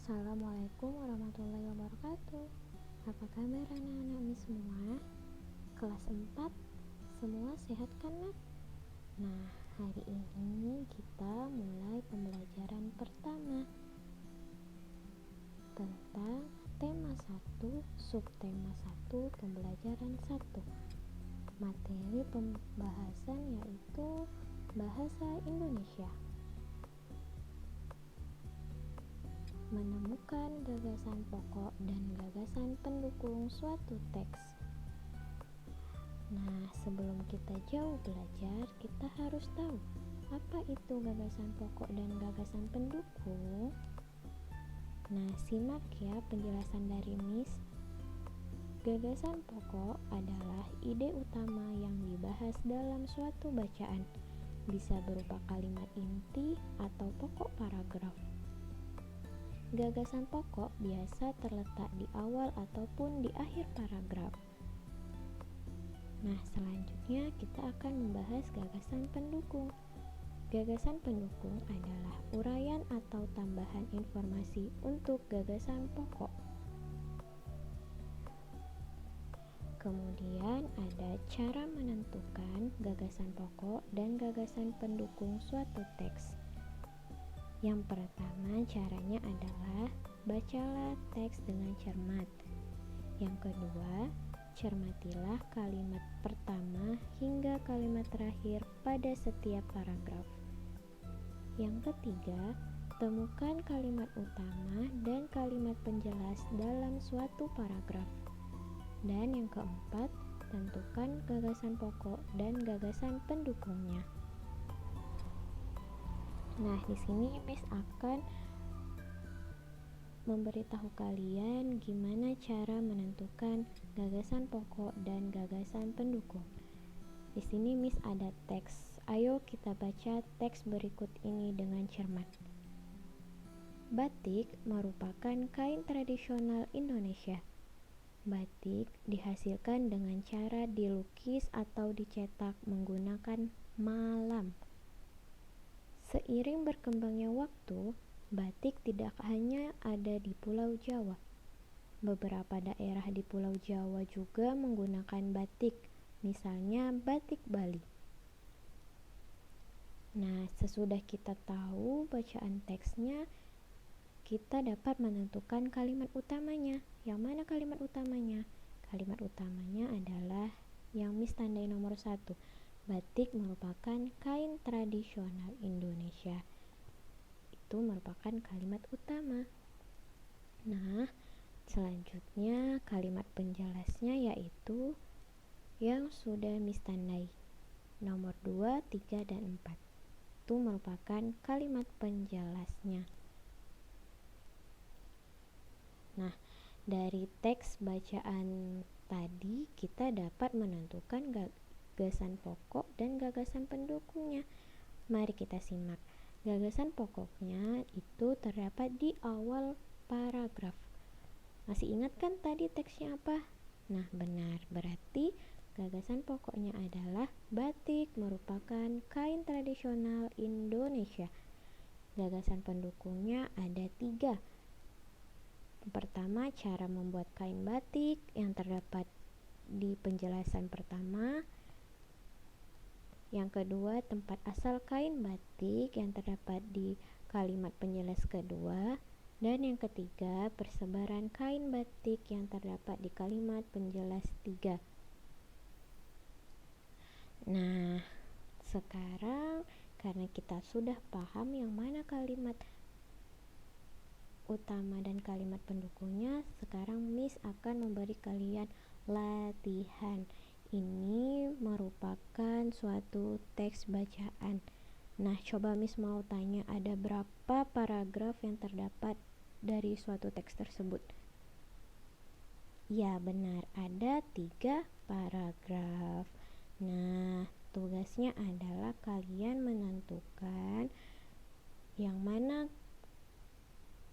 Assalamualaikum warahmatullahi wabarakatuh. Apa kabar anak-anak Miss semua? Kelas 4, semua sehat kan nak? Nah, hari ini kita mulai pembelajaran pertama tentang tema 1, subtema 1, pembelajaran 1. Materi pembahasan yaitu bahasa Indonesia. Menemukan gagasan pokok dan gagasan pendukung suatu teks. Nah, sebelum kita jauh belajar, kita harus tahu apa itu gagasan pokok dan gagasan pendukung. Nah, simak ya penjelasan dari Miss. Gagasan pokok adalah ide utama yang dibahas dalam suatu bacaan, bisa berupa kalimat inti atau pokok paragraf. Gagasan pokok biasa terletak di awal ataupun di akhir paragraf. Nah, selanjutnya kita akan membahas gagasan pendukung. Gagasan pendukung adalah uraian atau tambahan informasi untuk gagasan pokok. Kemudian ada cara menentukan gagasan pokok dan gagasan pendukung suatu teks. Yang pertama caranya adalah bacalah teks dengan cermat. Yang kedua, cermatilah kalimat pertama hingga kalimat terakhir pada setiap paragraf. Yang ketiga, temukan kalimat utama dan kalimat penjelas dalam suatu paragraf. Dan yang keempat, tentukan gagasan pokok dan gagasan pendukungnya. Nah, di sini Miss akan memberitahu kalian gimana cara menentukan gagasan pokok dan gagasan pendukung. Di sini Miss ada teks. Ayo kita baca teks berikut ini dengan cermat. Batik merupakan kain tradisional Indonesia. Batik dihasilkan dengan cara dilukis atau dicetak menggunakan malam. Seiring berkembangnya waktu, batik tidak hanya ada di Pulau Jawa. Beberapa daerah di Pulau Jawa juga menggunakan batik, misalnya batik Bali. Nah, sesudah kita tahu bacaan teksnya, kita dapat menentukan kalimat utamanya. Yang mana kalimat utamanya? Kalimat utamanya adalah yang Miss tandai nomor 1. Batik merupakan kain tradisional Indonesia. Itu merupakan kalimat utama. Nah, selanjutnya kalimat penjelasnya yaitu yang sudah Miss tandai. Nomor 2, 3, dan 4. Itu merupakan kalimat penjelasnya. Nah, dari teks bacaan tadi kita dapat menentukan gagasan pokok dan gagasan pendukungnya. Mari kita simak. Gagasan pokoknya itu terdapat di awal paragraf. Masih ingat kan tadi teksnya apa? Nah, benar. Berarti gagasan pokoknya adalah batik merupakan kain tradisional Indonesia. Gagasan pendukungnya ada 3. Pertama, cara membuat kain batik yang terdapat di penjelasan pertama. Yang kedua, tempat asal kain batik yang terdapat di kalimat penjelas kedua. Dan yang ketiga, persebaran kain batik yang terdapat di kalimat penjelas 3. Nah, sekarang karena kita sudah paham yang mana kalimat utama dan kalimat pendukungnya, sekarang Miss akan memberi kalian latihan. Ini merupakan suatu teks bacaan. Nah, coba Miss mau tanya, ada berapa paragraf yang terdapat dari suatu teks tersebut? Ya, benar, ada 3 paragraf. Nah, tugasnya adalah kalian menentukan yang mana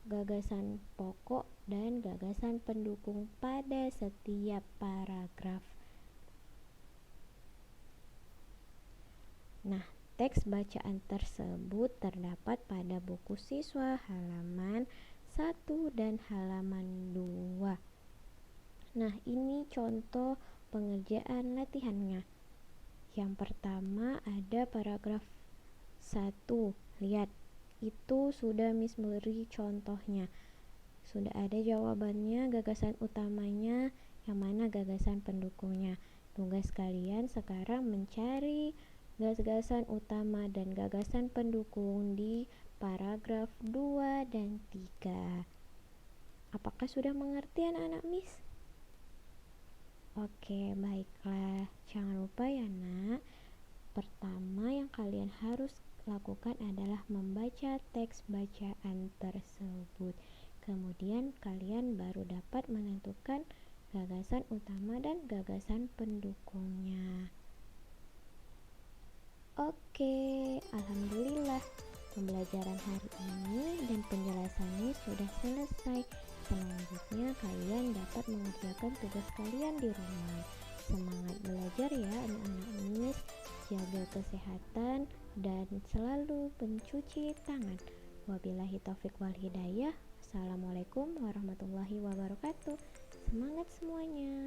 gagasan pokok dan gagasan pendukung pada setiap paragraf. Nah, teks bacaan tersebut terdapat pada buku siswa halaman 1 dan halaman 2. Nah, ini contoh pengerjaan latihannya. Yang pertama ada paragraf 1. Lihat, itu sudah Miss beri contohnya. Sudah ada jawabannya, gagasan utamanya, yang mana gagasan pendukungnya. Tugas kalian sekarang mencari gagasan utama dan gagasan pendukung di paragraf 2 dan 3. Apakah sudah mengerti anak-anak Miss? Oke, baiklah. Jangan lupa ya nak, pertama yang kalian harus lakukan adalah membaca teks bacaan tersebut. Kemudian kalian baru dapat menentukan gagasan utama dan gagasan pendukungnya. Oke, alhamdulillah pembelajaran hari ini dan penjelasannya sudah selesai. Selanjutnya kalian dapat mengerjakan tugas kalian di rumah. Semangat belajar ya anak-anak Miss, jaga kesehatan dan selalu mencuci tangan. Wabillahi taufik wal hidayah. Assalamualaikum warahmatullahi wabarakatuh. Semangat semuanya.